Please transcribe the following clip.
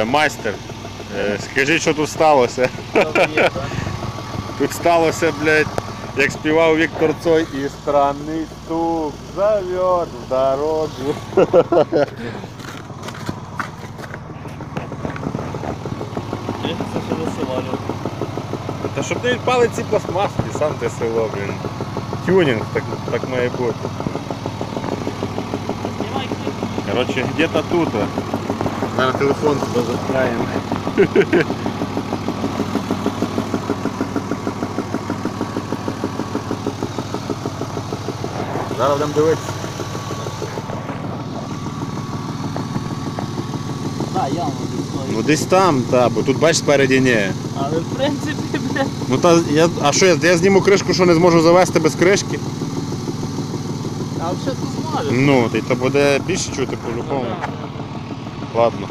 Майстер, скажи, що тут сталося? Тут сталося, блядь, як співав Віктор Цой, і странний стук зовет в дорогу. Це ще засилали. Та щоб не відпали ці пластмаски, сам те село, блін. Тюнінг, так має бути. Знімай кліп. Короче, где-то тут. Зараз телефон туди запхаємо. Зараз будемо дивитися. Так, явно десь. Ну десь там, так, бо тут бачиш спереді ні. Але в принципі, блядь. Ну та а що я зніму кришку, що не зможу завести без кришки? А взагалі тут зможеш. Ну, то буде більше чути по-любому. Ладно.